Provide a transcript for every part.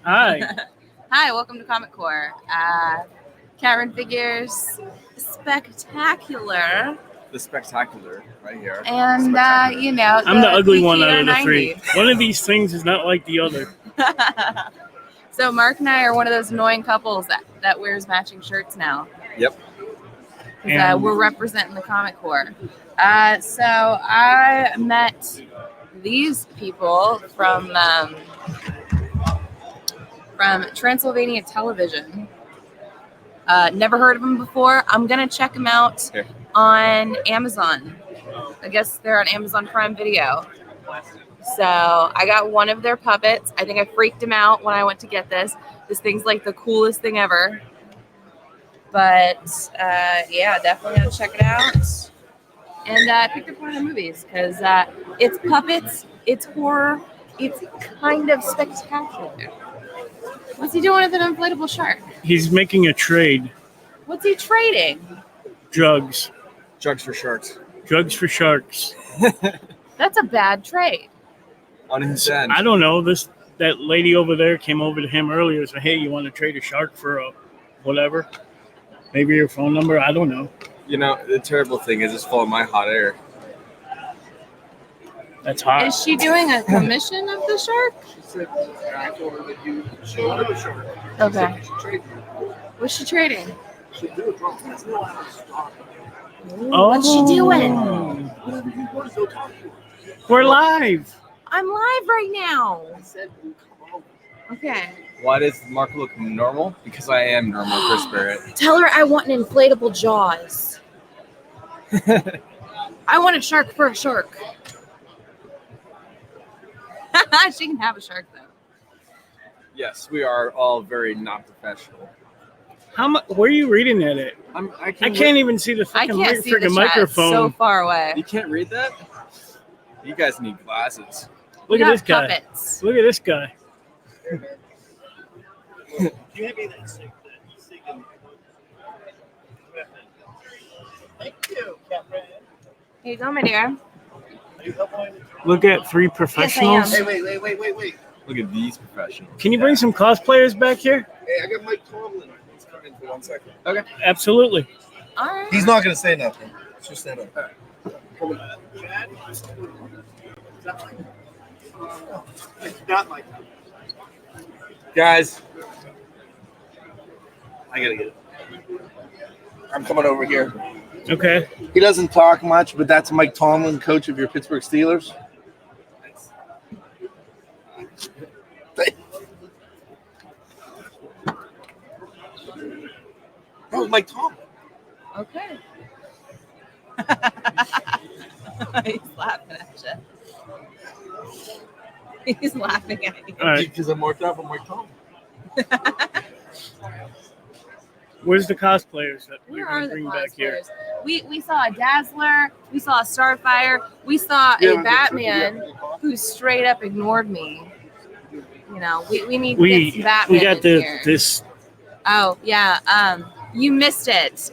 Hi. Hi, welcome to Comic Core. Cameron Figures Spectacular. The Spectacular, right here. And, I'm the ugly one out of the three. PKR90. One of these things is not like the other. So Mark and I are one of those annoying couples that wears matching shirts now. Yep. And- We're representing the Comic Core. So I met these people from Transylvania Television. Never heard of them before. I'm gonna check them out on Amazon. I guess they're on Amazon Prime Video. So I got one of their puppets. I think I freaked him out when I went to get this. This thing's like the coolest thing ever. But yeah, definitely gonna check it out. And I picked up one of the movies because it's puppets, it's horror, it's kind of spectacular. What's he doing with an inflatable shark? He's making a trade. What's he trading? Drugs. Drugs for sharks. Drugs for sharks. That's a bad trade. On his end. I don't know. That lady over there came over to him earlier and said, hey, you want to trade a shark for a whatever? Maybe your phone number? I don't know. You know, the terrible thing is it's full of my hot air. That's hot. Is she doing a commission of the shark? She said, I told her that she wanted a shark. Okay. She traded. What's she trading? She do a drum. That's not how to start. Oh. What's she doing? Whatever you want, go talk to her. We're live. I'm live right now. I said, we'll come over. Okay. Why does Mark look normal? Because I am normal for spirit. Tell her I want an inflatable Jaws. I want a shark for a shark. She can have a shark though. Yes, we are all very not professional. How much? Where are you reading that at? I can't even see the I freaking can't see the chat. microphone. It's so far away. You can't read that? You guys need glasses. Look We at got this guy. puppets. Look at this guy. You hand me that stick. Thank you, Catherine. Here you go, my dear. Are you helping? Look at three professionals. Hey, wait. Look at these professionals. Can you bring some cosplayers back here? Hey, I got Mike Tomlin. He's coming for 1 second. Okay. Absolutely. All right. He's not going to say nothing. Let's just stand up. Chad? Is that Mike? No, it's not Mike. Guys, I got to get it. I'm coming over here. Okay. He doesn't talk much, but that's Mike Tomlin, coach of your Pittsburgh Steelers. Oh, Mike Tomlin. Okay. He's laughing at you. He's laughing at you. All right. Because I'm worked out from Mike Tomlin. Where's the cosplayers that Where you're are going to the bring back here? cosplayers? We saw a Dazzler. We saw a Starfire. We saw a Batman who straight up ignored me. You know, we need to get some Batman we got in here. this. Oh, yeah. You missed it.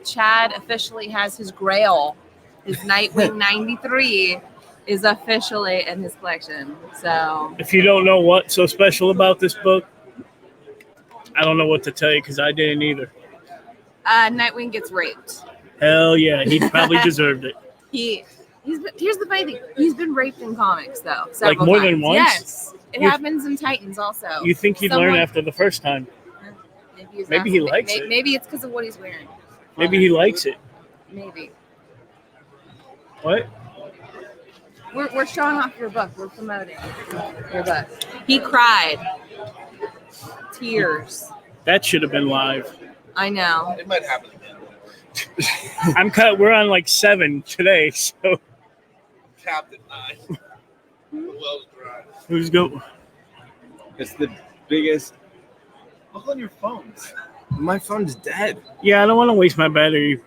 Chad officially has his Grail. His Nightwing 93 is officially in his collection. So, If you don't know what's so special about this book, I don't know what to tell you because I didn't either. Nightwing gets raped. Hell yeah, he probably deserved it. Here's the funny thing. He's been raped in comics, though. Like more than once? Yes. It You- happens in Titans also. You think he'd learn after the first time? Maybe he likes it. Maybe it's because of what he's wearing. Maybe he likes it. Maybe. What? We're showing off your book. We're promoting your book. He cried. Tears. That should have been live. I know. It might happen again. We're on like 7 today, so Captain 9. The well's dry. who's go? it's the biggest. Look on your phones. My phone's dead. Yeah, I don't want to waste my battery.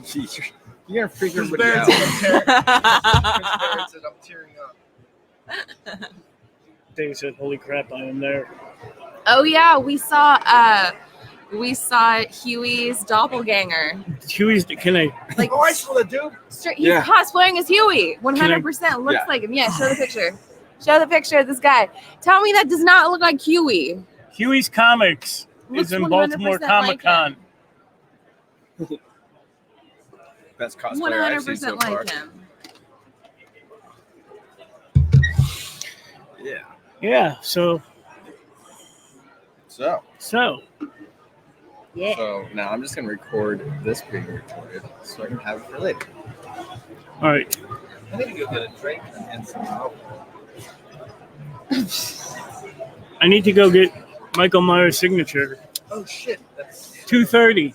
Jeez, you're gonna freak Chris everybody Barrett out. said I'm tearing up. Dave said, "Holy crap, I am there." Oh yeah, we saw We saw Huey's doppelganger. Huey's. Can I? Like, Oh, I saw the dude. he's Yeah. cosplaying as Huey. 100% looks Yeah. like him. Yeah, show the picture. Show the picture of this guy. Tell me that does not look like Huey. Huey's Comics Looks is in 100% Baltimore like Comic Con. Best cosplayer I've seen 100% so far. like him. Yeah. Yeah. So Yeah. So now I'm just gonna record this being recorded so I can have it for later. all right. I need to go get a drink and some alcohol. I need to go get Michael Myers' signature. Oh shit, that's 2:30.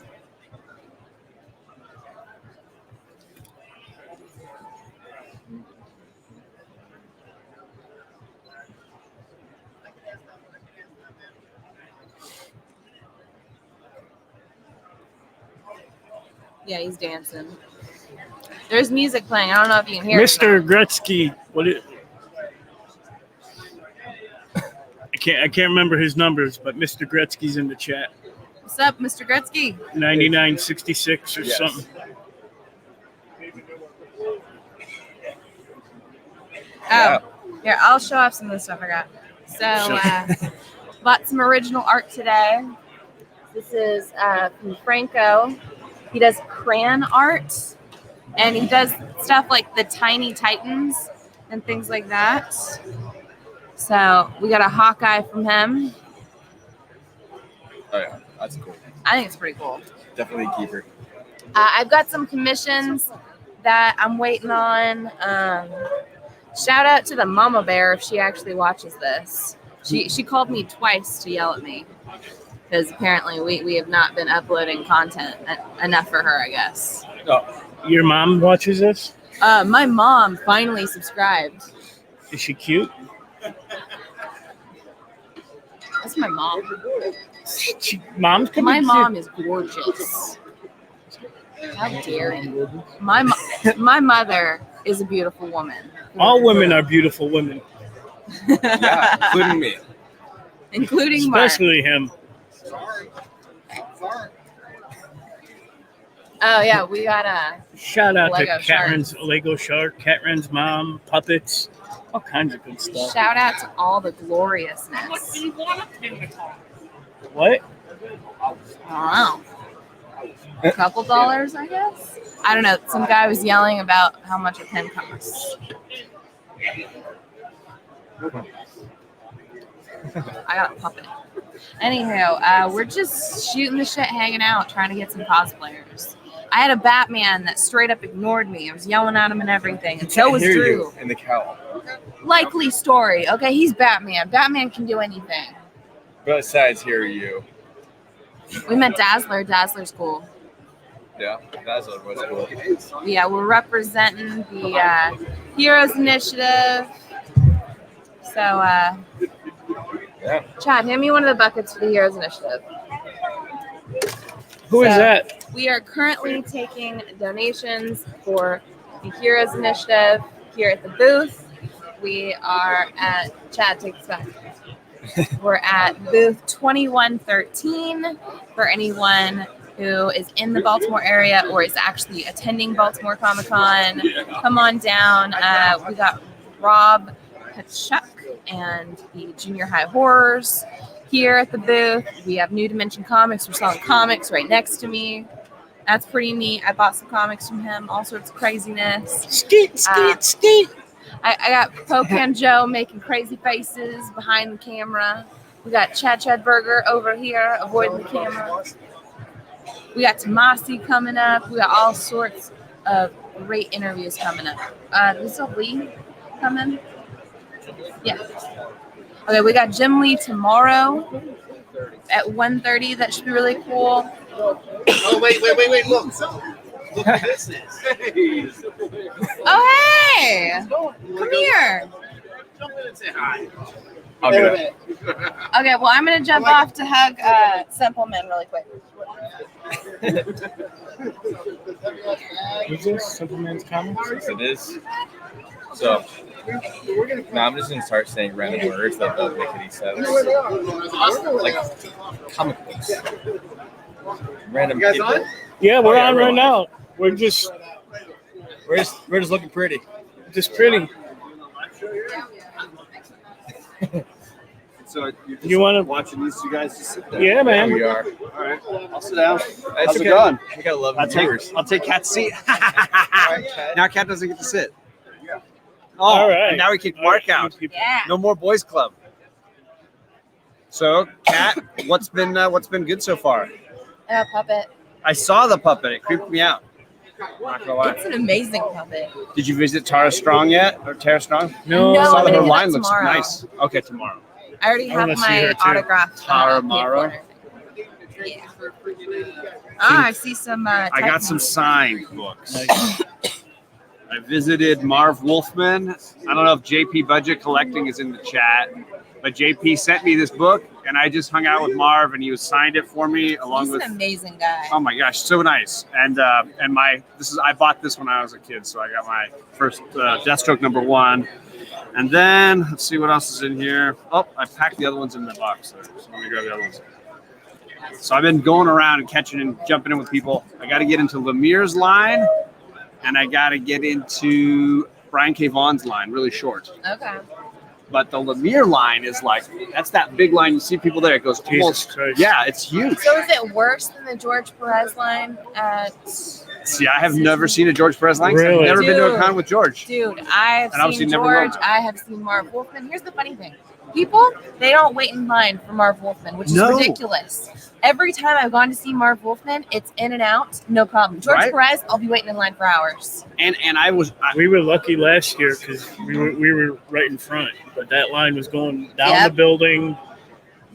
Yeah, he's dancing. There's music playing. I don't know if you can hear Mr. it. Gretzky. What it? I can't remember his numbers, but Mr. Gretzky's in the chat. What's up, Mr. Gretzky? 9966 or Yes. something. Oh, here, I'll show off some of the stuff I got. So, bought some original art today. This is from Franco. He does crayon art, and he does stuff like the Tiny Titans and things like that. So, we got a Hawkeye from him. Oh yeah, that's cool. I think it's pretty cool. Definitely a keeper. I've got some commissions that I'm waiting on. Shout out to the Mama Bear if she actually watches this. She called me twice to yell at me because apparently we have not been uploading content enough for her, I guess. Oh, Your mom watches this? My mom finally subscribed. Is she cute? That's my mom. Mom's can My be mom is gorgeous. How dare you? My mother is a beautiful woman. cute. All women are beautiful women, yeah, including me. Including Mark. especially him. sorry. Oh yeah, we got a Shout out Lego to Catrin's Lego Shark, Catrin's mom, puppets, all kinds of good stuff. shout out to all the gloriousness. What? Wow. A couple dollars, I guess. I don't know. Some guy was yelling about how much a pen costs. I got a puppet. Anyhow, we're just shooting the shit, hanging out, trying to get some cosplayers. I had a Batman that straight up ignored me. I was yelling at him and everything, and so was Hear Drew. you in the cowl. Likely story. Okay, he's Batman. Batman can do anything. Besides, hear you. We met Dazzler. Dazzler's cool. Yeah, that's what was cool. Yeah, we're representing the Heroes Initiative. So, Yeah. Chad, hand me one of the buckets for the Heroes Initiative. Who is So- that? We are currently taking donations for the Heroes Initiative here at the booth. We are at, Chad, take this back. We're at booth 2113 for anyone who is in the Baltimore area or is actually attending Baltimore Comic Con. Come on down. We got Rob Kachuk and the Junior High Horrors here at the booth. We have New Dimension Comics. We're selling comics right next to me. That's pretty neat. I bought some comics from him, all sorts of craziness. Skeet, skeet, skeet. I got Pocan Joe making crazy faces behind the camera. We got Chad Burger over here avoiding the camera. We got Tomasi coming up. We got all sorts of great interviews coming up. Is Lee coming? Yeah. Okay, we got Jim Lee tomorrow at 1:30. That should be really cool. Oh wait! Look who this is. Oh, hey! Come here. Jump in and say hi. I'll do that. Okay, well, I'm going to jump off to hug Simpleman really quick. Is this Simpleman's Comics? Yes, it is. So now I'm just gonna start saying random words that don't make any sense. Like comic books. Random You guys people. on? Yeah, we're yeah, on we're right on. now. We're just We're just looking pretty. pretty. So you're just You wanna- watching these two guys just sit there? Yeah, man. We are. All right. I'll sit down. How's How's it going? We got 11 I'll viewers. take Cat's seat. Now Cat doesn't get to sit. Oh, All right. and now we kick Mark out. Yeah. No more boys club. So, Cat, what's been good so far? Puppet. I saw the puppet. It creeped me out. Not gonna lie. It's an amazing puppet. Did you visit Tara Strong yet? Or Tara Strong? No. No. I saw I'm that her gonna do line that looks tomorrow. nice. Okay, tomorrow. I already I have wanna see her my too. autographed Tara paper. Morrow? Yeah. I see some. I got some signed books. Nice. I visited Marv Wolfman. I don't know if JP Budget Collecting is in the chat, but JP sent me this book, and I just hung out with Marv, and he signed it for me along He's with. an amazing guy. Oh my gosh, so nice! And I bought this when I was a kid, so I got my first Deathstroke #1, and then let's see what else is in here. Oh, I packed the other ones in the box there, so let me grab the other ones. So I've been going around and catching and jumping in with people. I got to get into Lemire's line, and I got to get into Brian K. Vaughan's line, really short. Okay. But the Lemire line is like, that's that big line. You see people there. It goes Jesus almost, Christ. yeah, it's huge. So is it worse than the George Perez line at? See, I have never seen a George Perez line. 'Cause I've Really? never been to a Dude. con with George. Dude, I've And obviously seen never George. will. I have seen Marv Wolfman. Here's the funny thing: people they don't wait in line for Marv Wolfman, which is No. ridiculous. Every time I've gone to see Marv Wolfman, it's in and out, no problem. George Right? Perez, I'll be waiting in line for hours. And We were lucky last year because we were right in front, but that line was going down Yep. the building.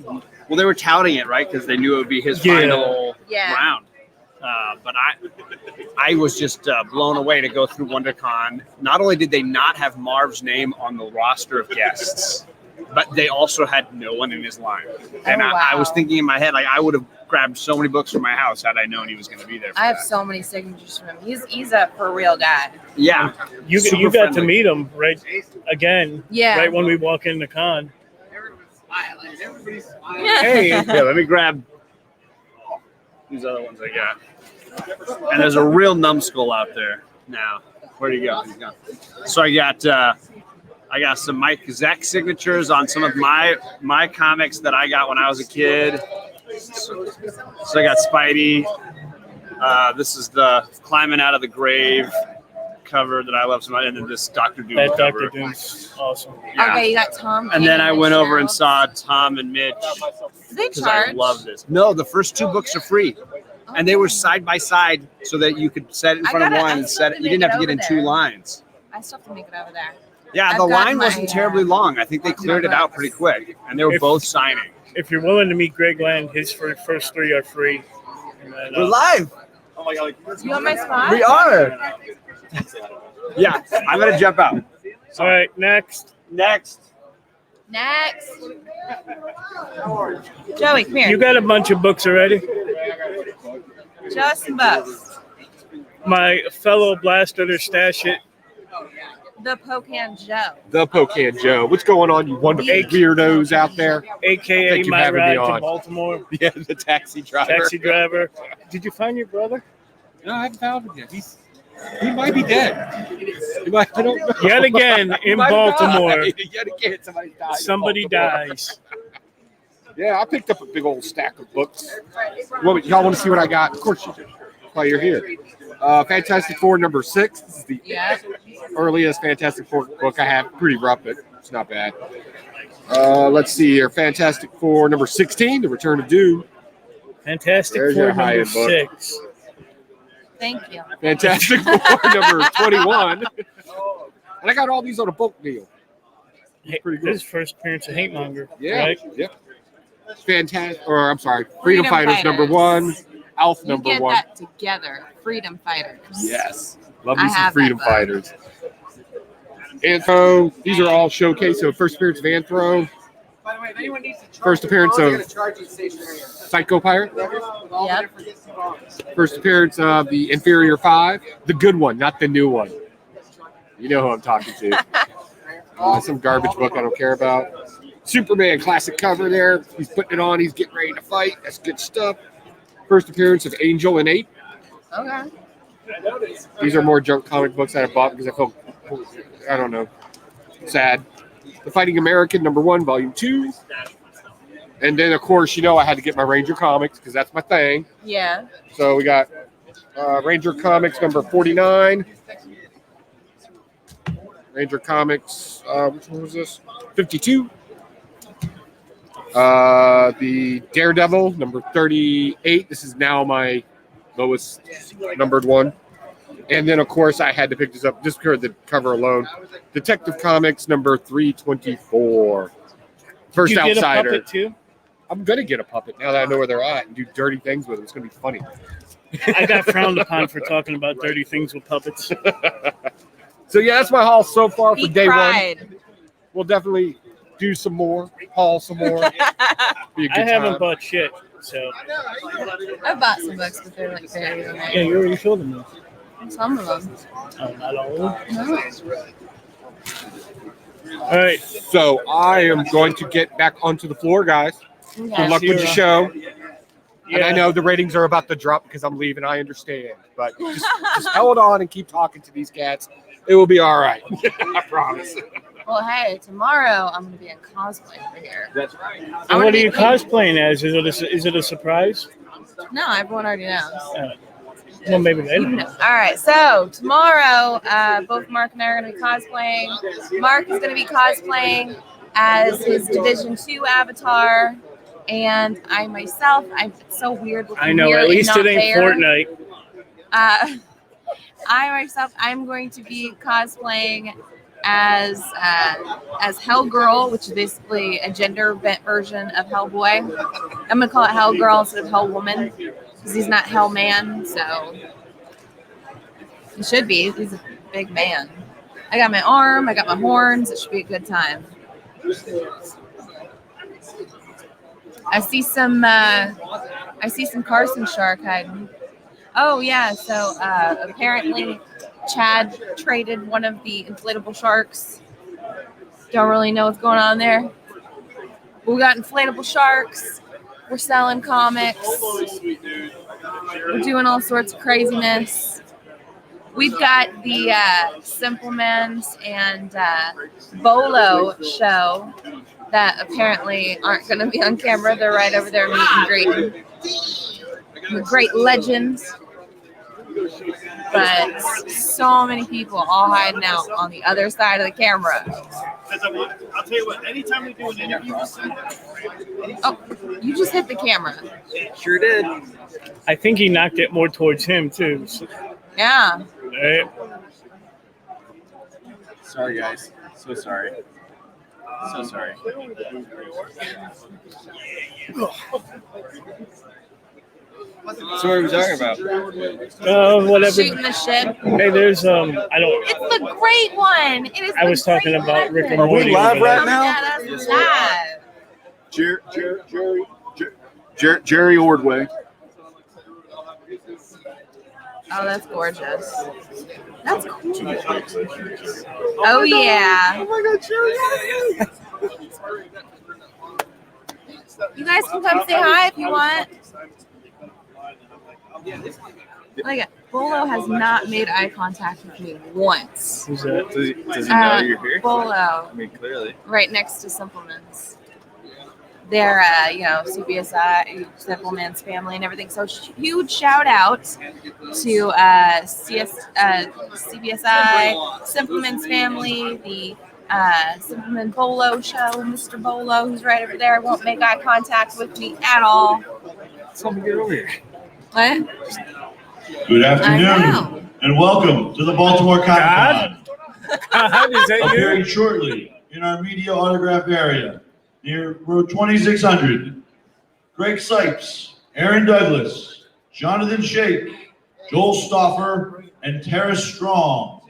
well, they were touting it, right? Because they knew it would be his Yeah. final Yeah. round. But I was just blown away to go through WonderCon. Not only did they not have Marv's name on the roster of guests, but they also had no one in his line. And Oh, I was wow. thinking in my head, like, I would have grabbed so many books from my house had I known he was going to be there. For I have that. so many signatures from him. He's a for real guy. Yeah. You Super got friendly. to meet him right again, Yeah. right when we walk in the con. Yeah. Hey, Yeah, let me grab these other ones I got. And there's a real numbskull out there now. Where'd he go? He's gone. So I got some Mike Zeck signatures on some of my comics that I got when I was a kid. So I got Spidey. This is the Climbing Out of the Grave cover that I love so much, and then this Dr. Doom that cover. Dr. Doom's awesome. Yeah. Okay, you got Tom. And then King I and went Mitch over and Jones. saw Tom and Mitch Do they because I charge? love this. No, the first two books are free. And they were side by side so that you could set it in I front of gotta- one I and still set have it. to You make didn't have it to get in over two there. lines. I still have to make it over there. Yeah, I've the got line my, wasn't terribly long. I think they cleared it out pretty quick. And they were If- both signing. If you're willing to meet Greg Land, his first three are free. And then, We're live. Oh my god! You want my spot? We are. Yeah, I'm going to jump out. all right, next. Next. Next. Joey, come here. You got a bunch of books already. Show us some books. My fellow blaster, stash it. The Pocan Joe. The Pocan Joe. What's going on, you wonderful Hey. weirdos out there? AKA Thank you for my having me ride to on. Baltimore. Yeah, the taxi driver. Taxi driver. Did you find your brother? No, I haven't found him yet. He might be dead. He might, I don't know. Yet again He in might have Baltimore, died. Yet again, somebody died. in somebody Baltimore. dies. Yeah, I picked up a big old stack of books. Y'all want to see what I got? Of course you do. While you're here. Fantastic Four #6. This is the Yeah. earliest Fantastic Four book I have. Pretty rough, but it's not bad. Let's see here. Fantastic Four #16, The Return of Doom. Fantastic There's Four your high-end number book. 6. Thank you. Fantastic Four #21. And I got all these on a bulk deal. Pretty good. His first appearance of Hate Monger. Yeah. Right? Yep. Fantastic. Or I'm sorry. Freedom Fighters Fighters. #1. Alf You get #1. that together. Freedom Fighters. Yes. Love I me some have Freedom that book. Fighters. Anthro. These are all showcase. So first appearance of Anthro. By the way, if anyone needs to charge First appearance your phone, of- they're gonna charge you stationary. Psycho Pirate. Yep. First appearance of the Inferior 5. The good one, not the new one. You know who I'm talking to. Some garbage book I don't care about. Superman classic cover there. He's putting it on. He's getting ready to fight. That's good stuff. First appearance of Angel and Ape. Okay. These are more junk comic books that I bought because I felt, I don't know, sad. The Fighting American #1, Volume 2. And then, of course, you know I had to get my Ranger comics because that's my thing. Yeah. So we got Ranger Comics #49. Ranger Comics, which one was this? 52. The Daredevil #38. This is now my lowest numbered one. And then, of course, I had to pick this up just because of the cover alone. Detective Comics #324. First Did you Outsider. get a puppet too? I'm gonna get a puppet now that I know where they're at and do dirty things with them. It's gonna be funny. I got frowned upon for talking about dirty things with puppets. So yeah, that's my haul so far for He day one. cried. We'll definitely do some more, haul some more. Be a good I haven't time. bought shit, so I bought some books, but they're like very yeah, nice. you already showed them. Some of them. Oh, not all of them. No. All right. So I am going to get back onto the floor, guys. Good Okay. luck with your show. And I Yeah. know the ratings are about to drop because I'm leaving. I understand, but just hold on and keep talking to these cats. It will be all right. I promise. Well, hey, tomorrow I'm gonna be in cosplay over here. That's right. And what are you cosplaying as? Is it a surprise? No, everyone already knows. Well, maybe they You don't. know. All right, so tomorrow, both Mark and I are going to be cosplaying. Mark is going to be cosplaying as his Division 2 avatar, and I myself, it's so weird. I know. At least it ain't Fortnite. I'm going to be cosplaying as Hellgirl, which is basically a gender bent version of Hellboy. I'm going to call it Hellgirl instead of Hellwoman. Because he's not Hellman, so he should be. He's a big man. I got my arm, I got my horns. It should be a good time. I see some Carson shark hiding. Oh yeah, so apparently Chad traded one of the inflatable sharks. Don't really know what's going on there. But we got inflatable sharks. We're selling comics. We're doing all sorts of craziness. We've got the Simplemans and Bolo show that apparently aren't going to be on camera. They're right over there meet and greeting. The great legends. But so many people all hiding out on the other side of the camera. I'll tell you what, anytime we do an interview, Oh, you just hit the camera. Sure did. I think he knocked it more towards him too. So, Yeah. right? Sorry, guys. So sorry. So sorry. So what are we talking about? Whatever. Shooting the shit. Hey, there's I don't. It's the great one. It is. I was the talking great about one. Rick and Are we Morty. live over right there. now? Come at us live. Jerry Ordway. Oh, that's gorgeous. That's cool. Oh yeah. Oh my God, Jerry! You guys can come say hi if you want. Look at Bolo has not made eye contact with me once. Who's that? Does he know you're here? Bolo, I mean, clearly. right next to Simplemans. They're, CBSI, Simpleman's family and everything. So huge shout out to CBSI, Simpleman's family, the Simpleman Bolo show, Mr. Bolo, who's right over there, won't make eye contact with me at all. Tell me to get over here. What? Good I afternoon know. and welcome to the Baltimore Comic God, is that Con. you? Appearing shortly in our media autograph area near Road 2600. Greg Sipes, Aaron Douglas, Jonathan Shake, Joel Stauffer, and Tara Strong.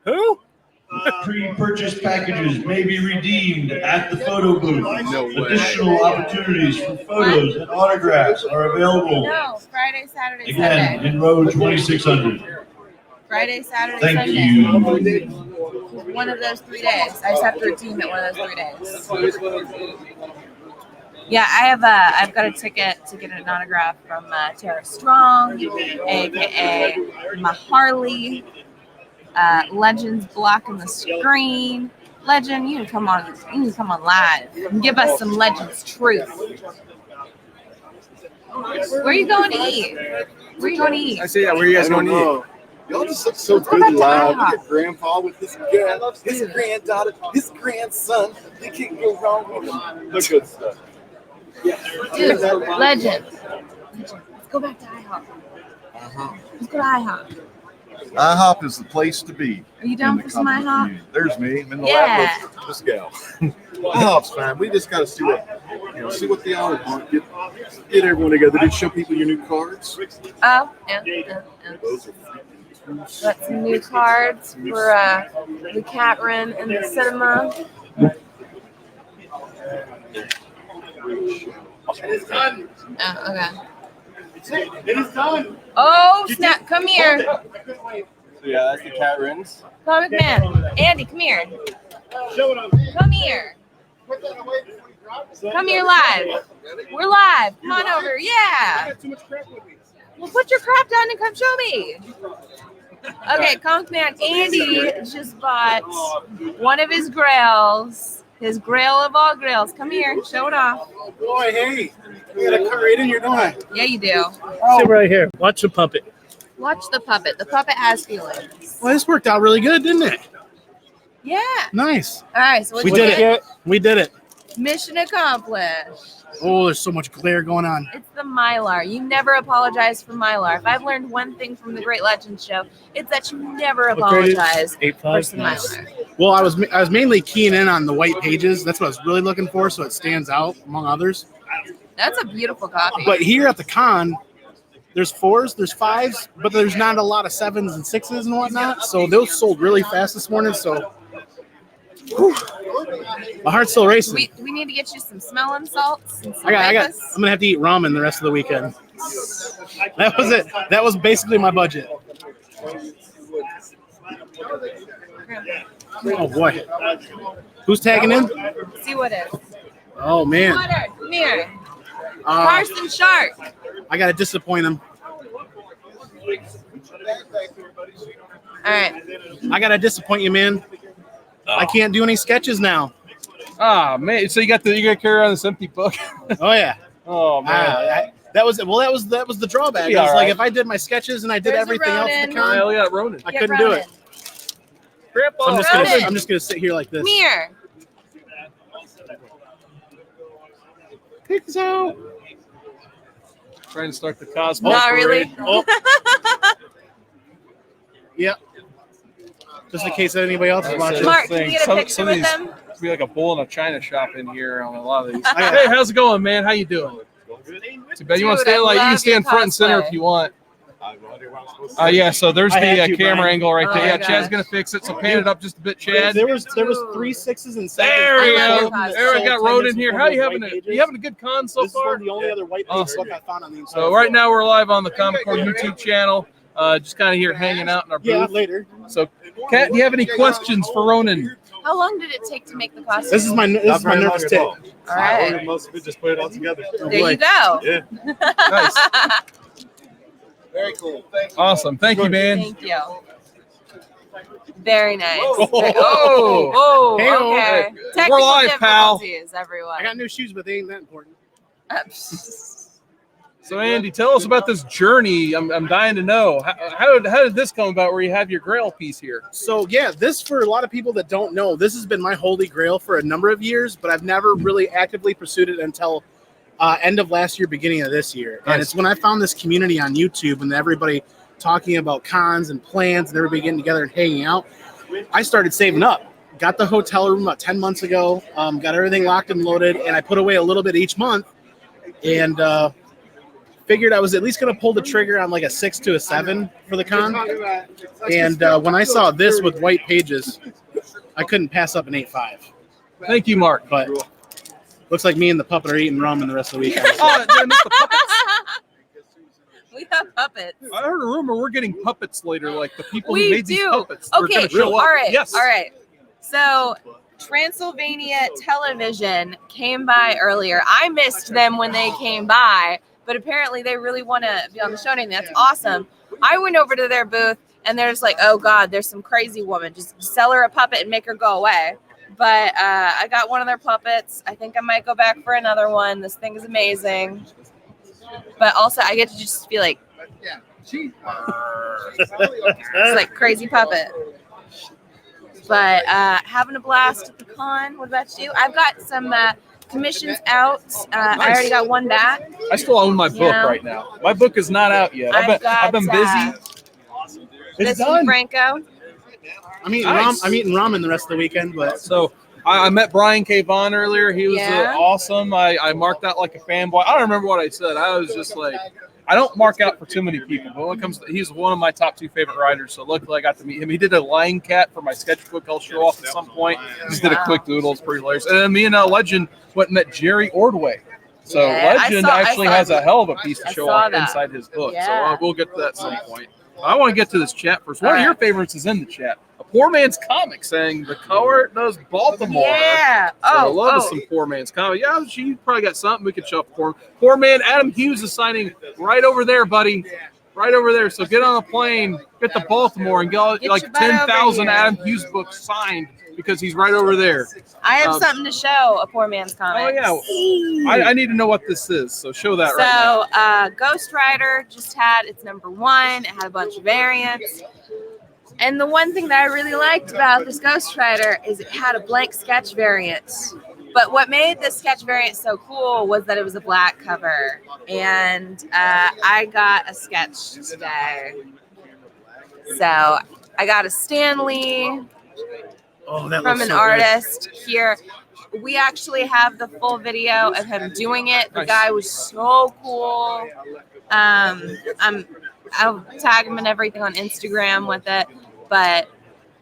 Who? Pre-purchase packages may be redeemed at the photo booth. No way. Additional opportunities for photos and autographs are available No, Friday, Saturday, again Sunday. in Road 2600. Friday, Saturday, Thank Sunday. you. One of those 3 days. I just have to redeem it one of those 3 days. Yeah, I've got a ticket to get an autograph from Tara Strong, aka Maharley. Legends blocking the screen. Legend, you need to come on. You need to come on live and give us some Legends truth. Where are you going to eat? Where are you going to eat? I see. Where you guys going to eat? Y'all just look so Let's go good back to loud. IHOP. Look at grandpa with his granddaughter, his grandson. You can't go wrong with them. The good stuff. Dude, Legend. Let's go back to IHOP. Let's go to IHOP. IHOP is the place to be. Are you down in for the some Cumberland IHOP? community. There's me. I'm in the Yeah. lab with this gal. IHOP's fine. We just got to see what the hours want. Get everyone together. Did show people your new cards? Oh, yeah. Those are Got some new cards for the Catrin and the cinema. Oh, okay. It is done. Oh, snap. Come here. So yeah, that's the cat rings. Comic Man. Andy, come here. Show it on. Come here. Come here live. We're live. Come on over. Yeah. Too much crap with me. Well, put your crap down and come show me. Okay, Comic Man. Andy just bought one of his grails. His grail of all grails. Come here. Show it off. Oh boy, hey, you gotta cut right in your door. Yeah, you do. Sit right here. Watch the puppet. Watch the puppet. The puppet has feelings. Well, this worked out really good, didn't it? Yeah. Nice. All right. So We did it. We did it. Mission accomplished. Oh, there's so much glare going on. It's the Mylar. You never apologize for Mylar. If I've learned one thing from the Great Legends show, it's that you never apologize for 8.5. some Nice. Mylar. Well, I was mainly keying in on the white pages. That's what I was really looking for, so it stands out among others. That's a beautiful copy. But here at the con, there's 4s, there's 5s, but there's not a lot of 7s and 6s and whatnot. So those sold really fast this morning. So whew, my heart's still racing. we need to get you some smelling salts and some I got. Vegas. I'm gonna have to eat ramen the rest of the weekend. That was it. That was basically my budget. Oh boy, who's tagging in? See what it is. Oh man, Water. Come here. uh, Carson Sharp. I gotta disappoint him. All right. I gotta disappoint you, man. I can't do any sketches now. Ah, man. So you got to carry around this empty book. Oh yeah. Oh man. That was the drawback. Be It was all like right. if I did my sketches and I did There's a everything else at the Ronin. con, Hell yeah, Ronan. I Get couldn't do Ronin. it. Grandpa. So Ronin. I'm just gonna sit here like this. Come here. Pick this out. Trying to start the Cosmo. Not parade. really. Oh. Yep. Just in case anybody else is That's watching. it. Mark, can you get a Some- picture some of with these- them? It's be like a bull in a china shop in here on a lot of these. I got- Hey, how's it going, man? How you doing? Too bad you want to Dude, stand I like you can love stand your front and center cosplay. if you want. Yeah, so there's I had the you, camera Brian. angle right Oh there. my Yeah, Chad's gosh. gonna fix it. So pan it up just a bit, Chad. There was 3 6s and 7s. There we I love go. your cosplay. There we got Sold Ronan 10 here. minutes How you before having those a white you pages. having a good con so This is far? one of the only other white page Awesome. book I found on the inside. So right now we're live on the Comic Core YouTube channel. Just kind of here hanging out in our Yeah, booth. later. So, Kat, do you have any questions for Ronan? How long did it take to make the costume? This is my nervous tick. All right. Most of it, just put it all together. Oh, There boy. you go. Yeah. Nice. Very cool. Thank you. Awesome. Thank you, man. Thank you. Very nice. Whoa. Oh, Hey-o. okay. We're Technical live, pal. difficulties, everyone. I got new shoes, but they ain't that important. So, Andy, tell us about this journey. I'm dying to know. How did this come about where you have your Grail piece here? So yeah, this for a lot of people that don't know, this has been my holy grail for a number of years, but I've never really actively pursued it until end of last year, beginning of this year. Nice. And it's when I found this community on YouTube and everybody talking about cons and plans and everybody getting together and hanging out, I started saving up. Got the hotel room about 10 months ago, got everything locked and loaded, and I put away a little bit each month, and figured I was at least going to pull the trigger on like a 6 to a 7 for the con. And when I saw this with white pages, I couldn't pass up an 8.5. Thank you, Mark. But looks like me and the puppet are eating ramen the rest of the weekend. Oh, did I miss the puppets? We have puppets. I heard a rumor we're getting puppets later, like the people who We made these do. puppets. They're Okay, gonna show all up. right, Yes. all right. So Transylvania Television came by earlier. I missed them when they came by, but apparently they really want to be on the show, and that's awesome. I went over to their booth, and they're just like, oh God, there's some crazy woman. Just sell her a puppet and make her go away. But I got one of their puppets. I think I might go back for another one. This thing is amazing. But also, I get to just feel like it's like crazy puppet. But having a blast at the con. What about you? I've got some commissions out. I already got one back. I still own my book right now. My book is not out yet. I've been busy. It's done. Franco. I'm eating ramen the rest of the weekend, but so I met Brian K. Vaughn earlier. He was awesome. I marked out like a fanboy. I don't remember what I said. I was just like, I don't mark out for too many people, but when it comes to, he's one of my top 2 favorite writers. So luckily I got to meet him. He did a lion cat for my sketchbook. I'll show off at some point. Just did a quick doodle. It's pretty hilarious. And then me and Legend went and met Jerry Ordway. So Legend actually has a hell of a piece to show off inside his book. So we'll get to that at some point. I want to get to this chat first. One of your favorites is in the chat. A Poor Man's Comic saying the color does Baltimore. Yeah. So I love some Poor Man's Comic. Yeah, she probably got something we could show up for. Poor Man Adam Hughes is signing right over there, buddy. Right over there. So get on a plane, get to Baltimore, and get like 10,000 Adam Hughes books signed because he's right over there. I have something to show. A Poor Man's Comic. Oh yeah. I need to know what this is. So show that right now. So Ghost Rider just had its #1. It had a bunch of variants. And the one thing that I really liked about this Ghost Rider is it had a blank sketch variant. But what made this sketch variant so cool was that it was a black cover. And I got a sketch today. So I got a Stan Lee from an artist here. We actually have the full video of him doing it. The guy was so cool. I'll tag him and everything on Instagram with it. But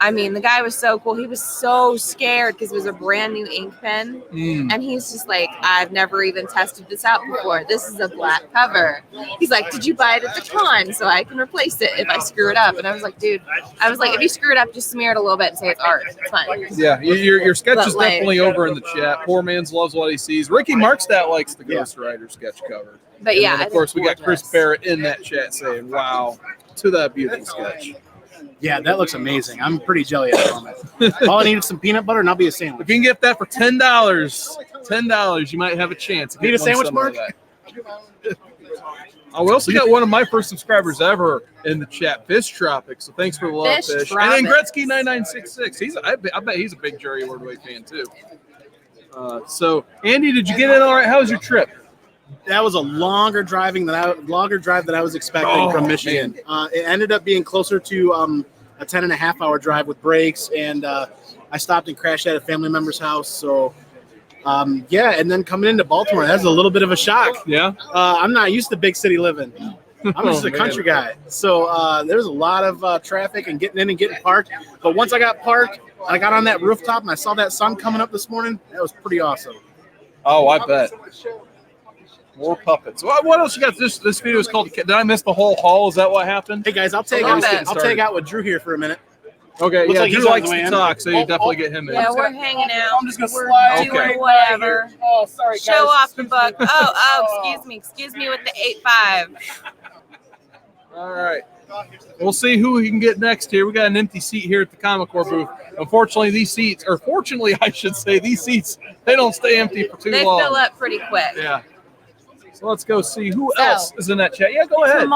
I mean, the guy was so cool. He was so scared because it was a brand new ink pen. And he's just like, I've never even tested this out before. This is a black cover. He's like, did you buy it at the con so I can replace it if I screw it up? And I was like, dude, if you screw it up, just smear it a little bit and say it's art. It's fine. Yeah, your sketch is definitely over in the chat. Poor Man's loves what he sees. Ricky Markstadt likes the Ghost Rider sketch cover. But yeah, of course, we got Chris Barrett in that chat saying, wow, to that beautiful sketch. Yeah, that looks amazing. I'm pretty jelly from it. All I need is some peanut butter and I'll be a sandwich. If you can get that for $10, you might have a chance. Need a sandwich, Mark? We also got one of my first subscribers ever in the chat, Fish Tropics. So thanks for the love, Fish. And then Gretzky 9966. I bet he's a big Jerry Ordway fan too. So Andy, did you get in all right? How was your trip? That was a longer drive than I was expecting from Michigan. It ended up being closer to a 10.5-hour drive with breaks, and I stopped and crashed at a family member's house. So, and then coming into Baltimore, that's a little bit of a shock. Yeah, I'm not used to big city living. I'm just a country guy. So there was a lot of traffic and getting in and getting parked. But once I got parked, I got on that rooftop and I saw that sun coming up this morning. That was pretty awesome. Oh, I bet. More puppets. What else you got? This video is called. Did I miss the whole haul? Is that what happened? Hey guys, I'll take out with Drew here for a me. Okay, yeah, Drew likes to talk, so you definitely get him in. Yeah, we're hanging out. I'm just gonna slide doing whatever. Oh, sorry, guys. Show off the book. Excuse me with the 8.5. All right. We'll see who we can get next here. We got an empty seat here at the Comic Core booth. Unfortunately, fortunately, I should say, these seats, they don't stay empty for too long. They fill up pretty quick. Yeah. So let's go see who else is in that chat. Yeah, go ahead.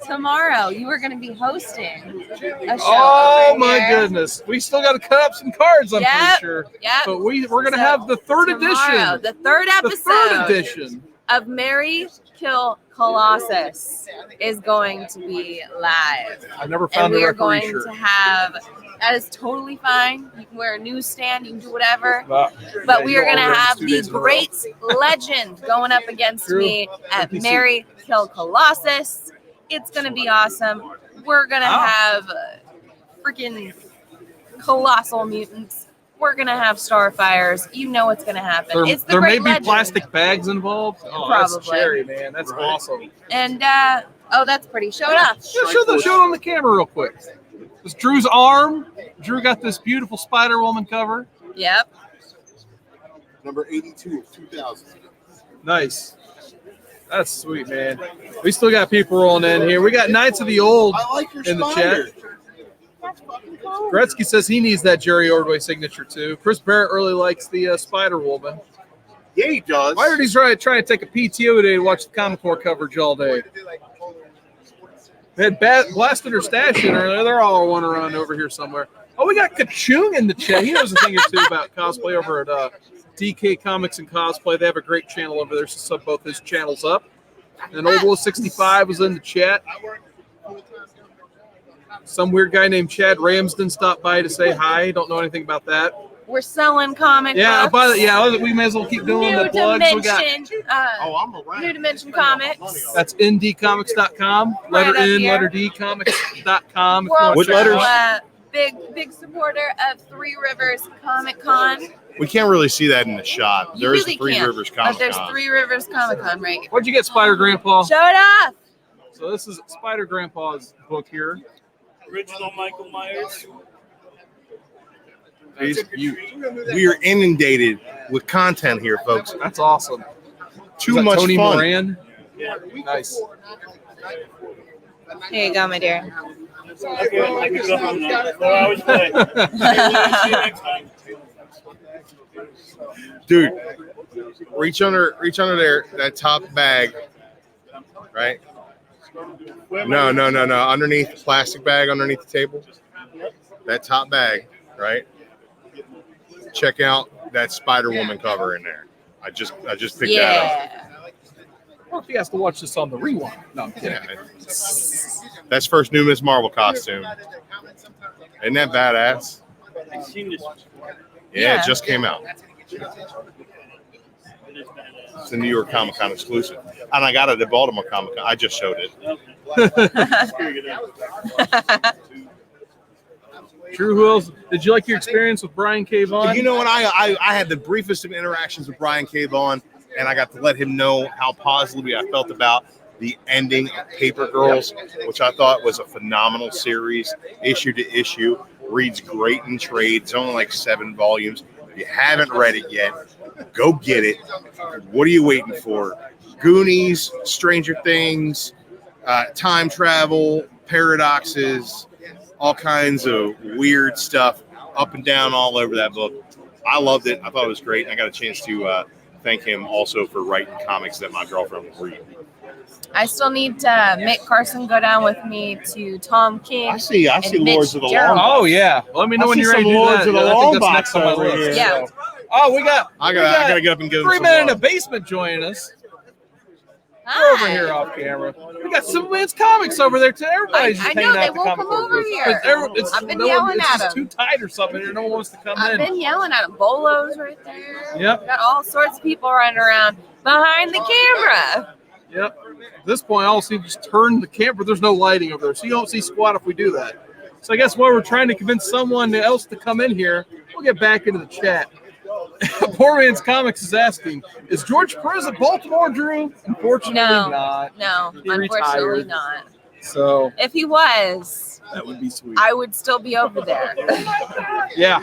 Tomorrow, you are going to be hosting a show. Oh, my goodness. We still got to cut up some cards, I'm pretty sure. Yep. But we're going to have the third edition. The third episode of Mary Kill Colossus is going to be live. I've never found a referee shirt. That is totally fine. You can wear a newsstand. You can do whatever. But we are going to have the great legend going up against me at Mary Kill Colossus. It's going to be awesome. We're going to have freaking colossal mutants. We're going to have starfires. You know what's going to happen. There may be plastic bags involved. Oh, probably. That's cherry, man. That's awesome. And, that's pretty. Show it off. Yeah, show it on the camera real quick. This Drew's arm. Drew got this beautiful Spider-Woman cover. Yep. Number 82 of 2000. Nice. That's sweet, man. We still got people rolling in here. We got Knights of the Old I like your in the spider. chat. Gretzky says he needs that Jerry Ordway signature too. Chris Barrett really likes the Spider Woman. Yeah, he does. Why are these trying to take a PTO day to watch the Comic Core coverage all day? They had blasted her stash in earlier. They're all running around over here somewhere. Oh, we got Kachung in the chat. He knows a thing or two about cosplay over at DK Comics and Cosplay. They have a great channel over there, so sub both his channels up. And Old Wolf 65 was in the chat. Some weird guy named Chad Ramsden stopped by to say hi. Don't know anything about that. We're selling comic Yeah, books. we may as well keep doing the New plugs. We got Dimension, I'm around. New Dimension Comics. that's ndcomics.com, Right letter up N, here. letter D, comics.com. We're also What letters? big supporter of Three Rivers Comic Con. We can't really see that in the shot. You There's really Three can't, Rivers but Comic there's Con. Three Rivers Comic Con right here. What'd you get, Spider Grandpa? Show it off. So this is Spider Grandpa's book here. Original Michael Myers. We are inundated with content here, folks. That's awesome. Too Is that much Tony fun. Moran? Yeah. Nice. Here you go, my dear. Okay, I can go home now. 4 hours play. See you next time. Dude, reach under there, that top bag, right? No. Underneath the plastic bag, underneath the table, that top bag, right? Check out that Spider Woman cover in there. I just picked that up. Yeah. Or if he has to watch this on the rewind. No, I'm kidding. Yeah, that's first new Miss Marvel costume. Isn't that badass? I've seen this before. Yeah, Yeah. it just came out. It is badass. It's a New York Comic Con exclusive, and I got it at Baltimore Comic Con. I just showed it. Figured it out. Drew, who else? Did you like your experience with Brian K. Vaughan? You know what? I had the briefest of interactions with Brian K. Vaughan, and I got to let him know how positively I felt about the ending of Paper Girls, which I thought was a phenomenal series, issue to issue. Reads great in trade. It's only like 7 volumes. If you haven't read it yet, go get it. What are you waiting for? Goonies, Stranger Things, time travel, paradoxes, all kinds of weird stuff up and down all over that book. I loved it. I thought it was great. I got a chance to thank him also for writing comics that my girlfriend would read. I still need to Mick Carson go down with me to Tom King. I see and Lords Mitch of the Gerald. Long. Oh, yeah. Let me know when you're ready to do Lords that. of the I think Long that's Box next on my over list. here. Yeah. Oh, we got I gotta get up and give them 3 some Men in the love. Basement joining us. We're over here off camera. We got Superman's comics over there too. Everybody's just I hanging know, out they at the won't comic come book over booth. here. I've been yelling it's at just them. too tight or something here. No one wants to come I've in. been yelling at them. Bolo's right there. Yep. Got all sorts of people running around behind the camera. Yep. At this point, I'll see just turn the camera. There's no lighting over there, so you don't see squat if we do that. So I guess while we're trying to convince someone else to come in here, we'll get back into the chat. Poor Man's Comics is asking, is George Perez at Baltimore, Drew? Unfortunately No. not. No, He unfortunately retired. not. So If he was, that would be sweet. I would still be over there. Yeah.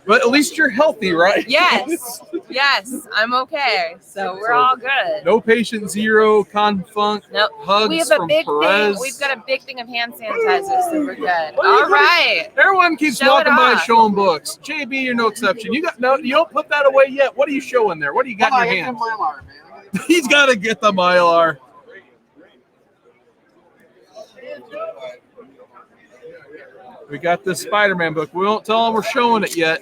But at least you're healthy, right? Yes. Yes, I'm okay. So we're all good. No patient zero, Confunk, Nope. hugs We have a from big Perez. thing. We've got a big thing of hand sanitizer, so we're good. What are you All right. Everyone keeps Show walking it by off. showing books. JB, you're no exception. You don't put that away yet. What are you showing there? What do you got in your hand? He's got to get the Mylar. We got this Spider-Man book. We won't tell him we're showing it yet.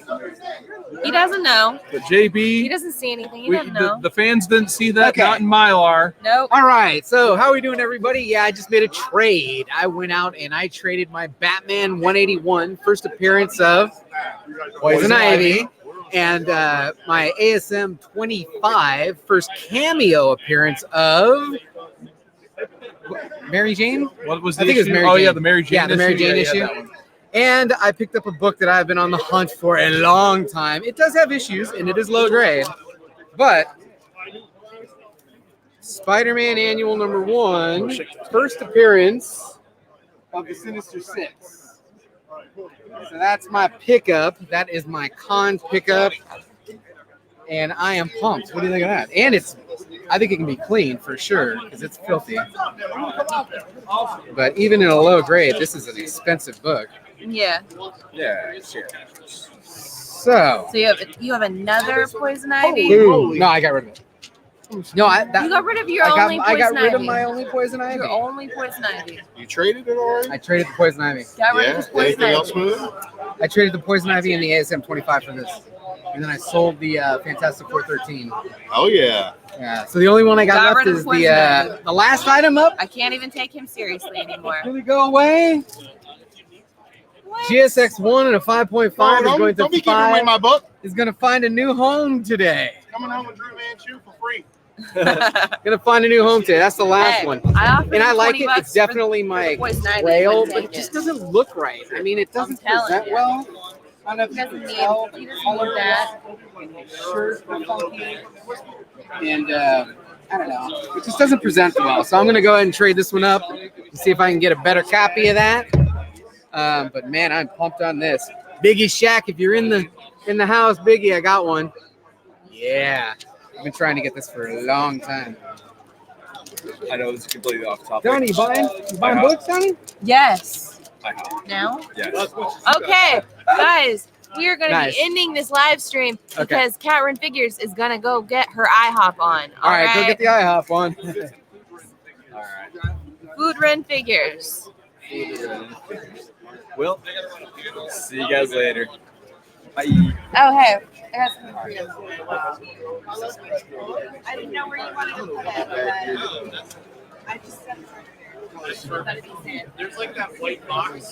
He doesn't know. But JB, He doesn't see anything. He doesn't know. the fans didn't see that. Okay. Not in Mylar. Nope. All right, so how are we doing, everybody? Yeah, I just made a trade. I went out and I traded my Batman 181 first appearance of Poison Ivy and my ASM 25 first cameo appearance of Mary Jane. What was I the think it was issue? Mary Oh, Jane. yeah, the Mary Jane Yeah, the Mary issue. Jane Yeah, issue. that one. And I picked up a book that I've been on the hunt for a long time. It does have issues, and it is low grade, but Spider-Man Annual number 1, first appearance of the Sinister Six. So that's my pickup. That is my con pickup, and I am pumped. What do you think of that? And it's I think it can be clean for sure because it's filthy. But even in a low grade, this is an expensive book. Yeah. Yeah, sure. So So you have another poison ivy. no, I got rid of it. No, You got rid of your I only got poison rid of ivy. my only poison ivy. Your only poison ivy. You traded it already? I traded the poison ivy. Got rid of Yeah. his poison Anything ivy. else with it? I traded the poison ivy and the ASM 25 for this, and then I sold the Fantastic 413. Oh yeah. Yeah. So the only one I got Got left rid of is the poison the last item up. I can't even take him seriously anymore. Gonna go away. GSX1 and a 5.5 No, is don't, going don't to be giving away my book. is going to find a new home today. Coming home with Drew Manchu for free. Gonna find a new home today. That's the last Hey, one. I offered And I him like 20 it. bucks It's definitely for my the poison ivy. grail, He but wouldn't it just take doesn't look right. I mean, it doesn't telling present you. well. Kind of He doesn't need that. Shirts are funky. And I don't know. It just doesn't present well. So I'm gonna go ahead and trade this one up and see if I can get a better copy of that. But man, I'm pumped on this. Biggie Shack, if you're in the house, Biggie, I got one. Yeah. I've been trying to get this for a long time. I know this is completely off topic. Donnie, you buying books, Donnie? Yes. I have. Now? Yes. Okay, guys, we are going to Nice. be ending this live stream Okay. because Cat Run Figures is going to go get her IHOP on. All right, go get the IHOP on. All right. Food Run Figures. Well, see you guys later. Bye. Oh, hey. I got something for you. I didn't know where you wanted to put it, but I just said There's like that white box.